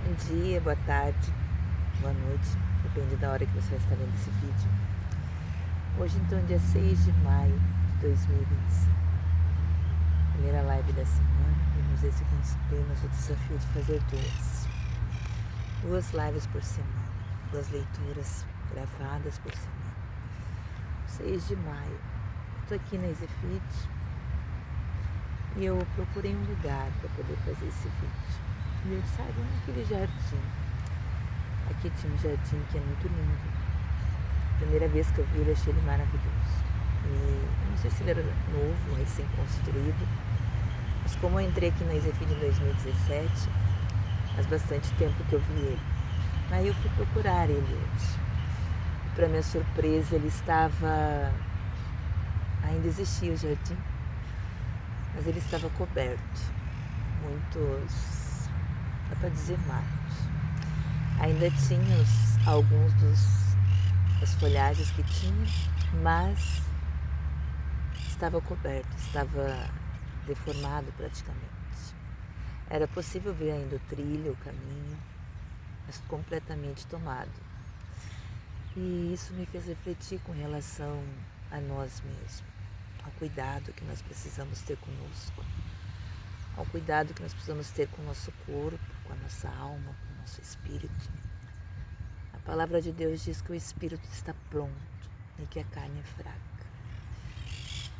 Bom dia, boa tarde, boa noite, depende da hora que você vai estar vendo esse vídeo. Hoje então, dia 6 de maio de 2025, primeira live da semana. Vamos ver se conseguimos o desafio de fazer duas lives por semana, duas leituras gravadas por semana. 6 de maio, estou aqui na EasyFit e eu procurei um lugar para poder fazer esse vídeo. E eu saí naquele jardim. Aqui tinha um jardim que é muito lindo. Primeira vez que eu vi ele, achei ele maravilhoso. E eu não sei se ele era novo, recém-construído, mas como eu entrei aqui na EasyFit em 2017, faz bastante tempo que eu vi ele. Aí eu fui procurar ele hoje. E para minha surpresa, ele estava... Ainda existia o jardim, mas ele estava coberto. Dá para dizer, matos. Ainda tinha alguns das folhagens que tinha, mas estava coberto, estava deformado praticamente. Era possível ver ainda o trilho, o caminho, mas completamente tomado. E isso me fez refletir com relação a nós mesmos, ao cuidado que nós precisamos ter conosco, ao cuidado que nós precisamos ter com o nosso corpo, com a nossa alma, com o nosso espírito. A palavra de Deus diz que o espírito está pronto e que a carne é fraca.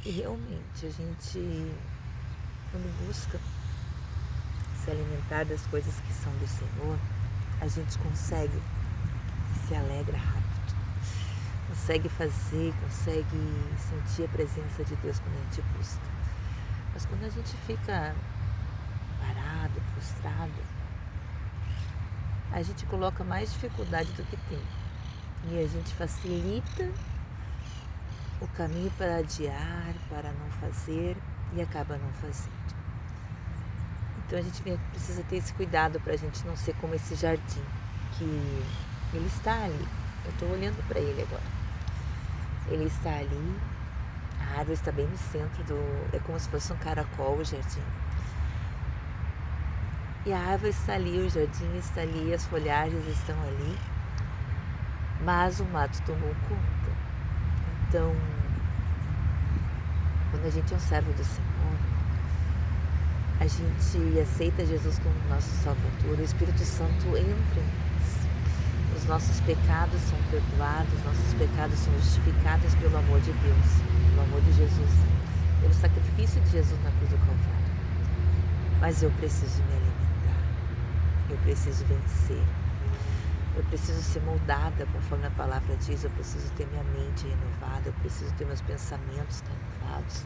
E realmente a gente, quando busca se alimentar das coisas que são do Senhor, a gente consegue e se alegra rápido. Consegue fazer, consegue sentir a presença de Deus quando a gente busca. Mas quando a gente fica parado, prostrado, a gente coloca mais dificuldade do que tem. E a gente facilita o caminho para adiar, para não fazer e acaba não fazendo. Então a gente precisa ter esse cuidado para a gente não ser como esse jardim, que ele está ali. Eu estou olhando para ele agora. Ele está ali, a árvore está bem no centro é como se fosse um caracol o jardim. E a árvore está ali, o jardim está ali, as folhagens estão ali, mas o mato tomou conta. Então, quando a gente é um servo do Senhor, a gente aceita Jesus como nosso Salvador, o Espírito Santo entra em nós. Os nossos pecados são perdoados, os nossos pecados são justificados pelo amor de Deus, pelo amor de Jesus, pelo sacrifício de Jesus na cruz do Calvário. Mas eu preciso me alimentar. Eu preciso vencer, eu preciso ser moldada conforme a palavra diz, eu preciso ter minha mente renovada, eu preciso ter meus pensamentos renovados.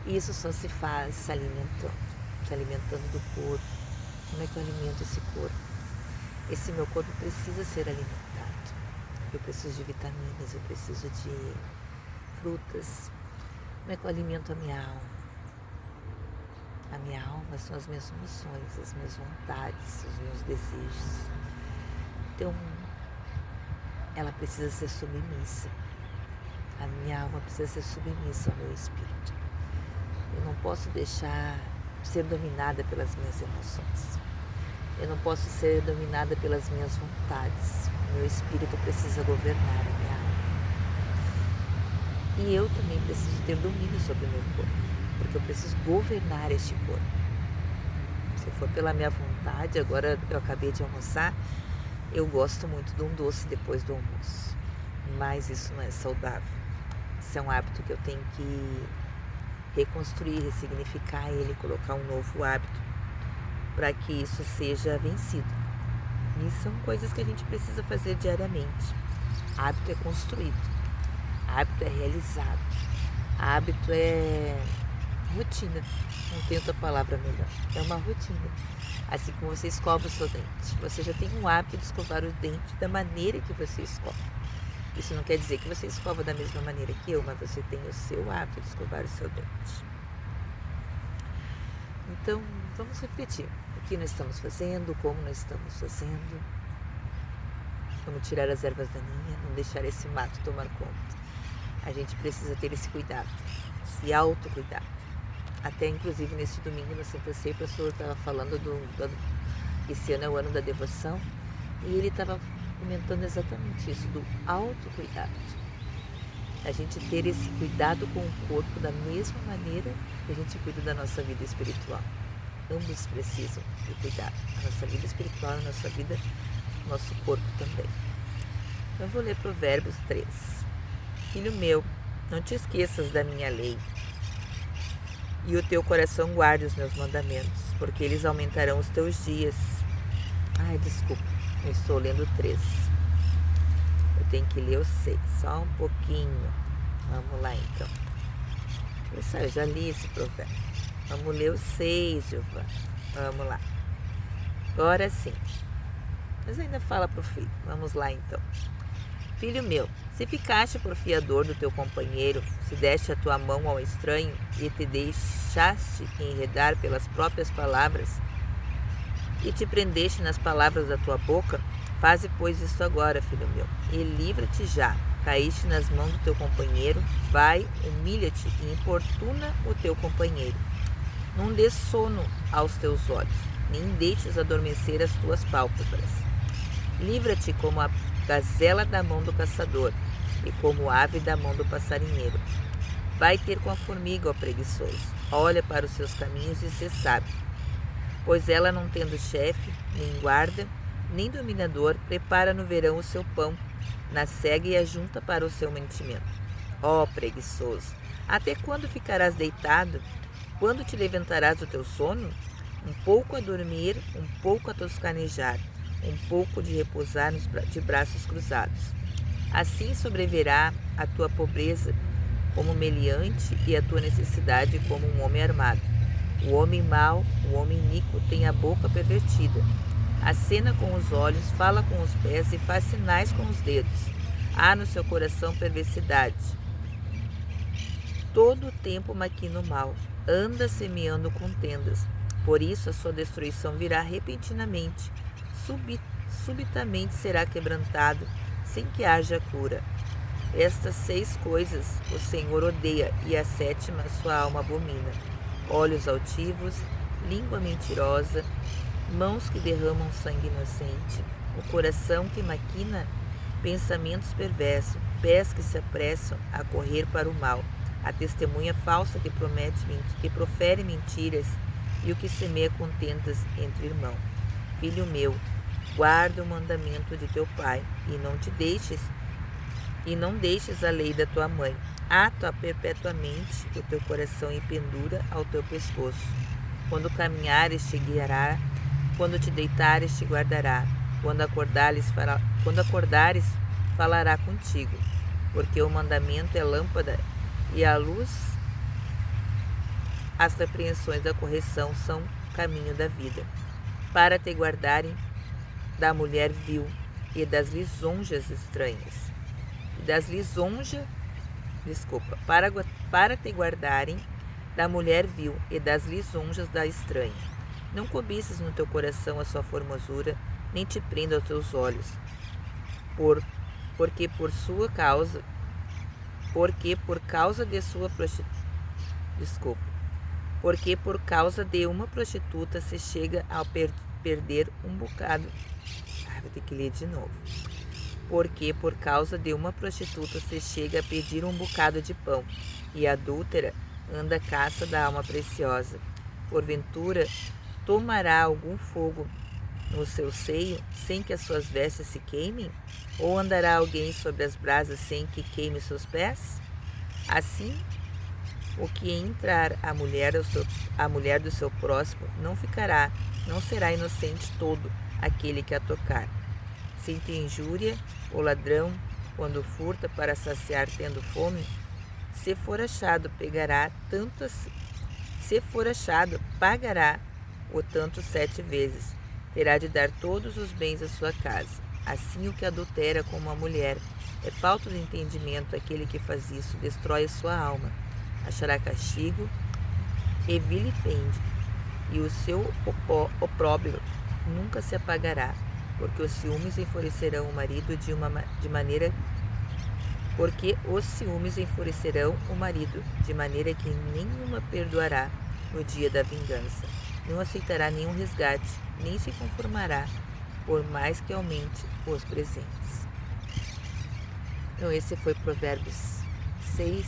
E isso só se faz se alimentando do corpo. Como é que eu alimento esse corpo? Esse meu corpo precisa ser alimentado. Eu preciso de vitaminas, eu preciso de frutas. Como é que eu alimento a minha alma? A minha alma são as minhas emoções, as minhas vontades, os meus desejos. Então, ela precisa ser submissa. A minha alma precisa ser submissa ao meu espírito. Eu não posso deixar ser dominada pelas minhas emoções. Eu não posso ser dominada pelas minhas vontades. O meu espírito precisa governar a minha alma. E eu também preciso ter domínio sobre o meu corpo, porque eu preciso governar este corpo. Se for pela minha vontade, agora eu acabei de almoçar, eu gosto muito de um doce depois do almoço, mas isso não é saudável. Isso é um hábito que eu tenho que reconstruir, ressignificar ele, colocar um novo hábito para que isso seja vencido. E são coisas que a gente precisa fazer diariamente. Hábito é construído, hábito é realizado, hábito é rotina, não tem outra palavra melhor, é uma rotina. Assim como você escova o seu dente, você já tem um hábito de escovar o dente da maneira que você escova. Isso não quer dizer que você escova da mesma maneira que eu, mas você tem o seu hábito de escovar o seu dente. Então, vamos refletir o que nós estamos fazendo, como nós estamos fazendo. Vamos tirar as ervas daninhas, não deixar esse mato tomar conta. A gente precisa ter esse cuidado, esse autocuidado. Até inclusive neste domingo na Santa Ceia, o pastor estava falando Esse ano é o ano da devoção e ele estava comentando exatamente isso, do autocuidado. A gente ter esse cuidado com o corpo da mesma maneira que a gente cuida da nossa vida espiritual. Ambos precisam de cuidado. A nossa vida espiritual, a nossa vida, o nosso corpo também. Então, eu vou ler Provérbios 3. Filho meu, não te esqueças da minha lei, e o teu coração guarde os meus mandamentos, porque eles aumentarão os teus dias. Ai, desculpa, eu estou lendo 3. Eu tenho que ler o 6, só um pouquinho. Vamos lá então. Pessoal, eu já li esse provérbio. Vamos ler o 6, Giovana. Vamos lá. Agora sim. Mas ainda fala para o filho. Vamos lá então. Filho meu, se ficaste por fiador do teu companheiro, se deste a tua mão ao estranho e te deixaste enredar pelas próprias palavras, e te prendeste nas palavras da tua boca, faze, pois, isto agora, filho meu, e livra-te já. Caíste nas mãos do teu companheiro, vai, humilha-te e importuna o teu companheiro. Não dês sono aos teus olhos, nem deixes adormecer as tuas pálpebras. Livra-te como a gazela da mão do caçador, e como ave da mão do passarinheiro. Vai ter com a formiga, ó preguiçoso, olha para os seus caminhos e se sabe. Pois ela, não tendo chefe, nem guarda, nem dominador, prepara no verão o seu pão, na cega e ajunta para o seu mantimento. Ó preguiçoso, até quando ficarás deitado? Quando te levantarás do teu sono? Um pouco a dormir, um pouco a toscanejar, um pouco de repousar de braços cruzados. Assim sobrevirá a tua pobreza como meliante e a tua necessidade como um homem armado. O homem mau, o homem iníquo tem a boca pervertida. Acena com os olhos, fala com os pés e faz sinais com os dedos. Há no seu coração perversidade. Todo o tempo maquina o mal, anda semeando contendas. Por isso a sua destruição virá repentinamente. Subitamente será quebrantado, sem que haja cura. Estas 6 coisas o Senhor odeia, e a 7ª sua alma abomina: olhos altivos, língua mentirosa, mãos que derramam sangue inocente, o coração que maquina pensamentos perversos, pés que se apressam a correr para o mal, a testemunha falsa que profere mentiras, e o que semeia contendas entre irmãos. Filho meu, guarda o mandamento de teu pai, e não deixes a lei da tua mãe. Ata perpetuamente o teu coração e pendura ao teu pescoço. Quando caminhares, te guiará, quando te deitares, te guardará, quando acordares, falará contigo. Porque o mandamento é lâmpada, e a luz, as repreensões da correção são caminho da vida. Para te guardarem da mulher vil e das lisonjas estranhas. Para te guardarem da mulher vil e das lisonjas da estranha. Não cobices no teu coração a sua formosura, nem te prenda aos teus olhos, porque por causa de uma prostituta se chega a perder um bocado. Vou ter que ler de novo. Porque por causa de uma prostituta se chega a pedir um bocado de pão, e a adúltera anda à caça da alma preciosa. Porventura, tomará algum fogo no seu seio, sem que as suas vestes se queimem? Ou andará alguém sobre as brasas sem que queime seus pés? Assim, o que entrar a mulher do seu próximo não será inocente todo aquele que a tocar. Sente injúria o ladrão quando furta para saciar tendo fome? Se for achado, pagará o tanto 7 vezes. Terá de dar todos os bens à sua casa. Assim, o que adultera com uma mulher é falta de entendimento. Aquele que faz isso destrói a sua alma. Achará castigo e vilipêndio, e o seu opróbrio nunca se apagará, porque os ciúmes enfurecerão o marido de maneira que nenhuma perdoará no dia da vingança. não aceitará nenhum resgate, nem se conformará, por mais que aumente os presentes. Então esse foi Provérbios 6,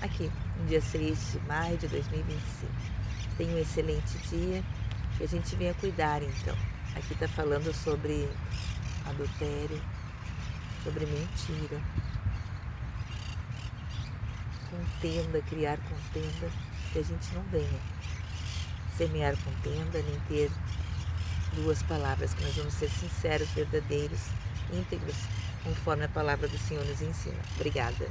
aqui, no dia 6 de maio de 2025. Tenha um excelente dia, que a gente venha cuidar então. Aqui está falando sobre adultério, sobre mentira, contenda, criar contenda, que a gente não venha semear contenda, nem ter duas palavras, que nós vamos ser sinceros, verdadeiros, íntegros, conforme a palavra do Senhor nos ensina. Obrigada.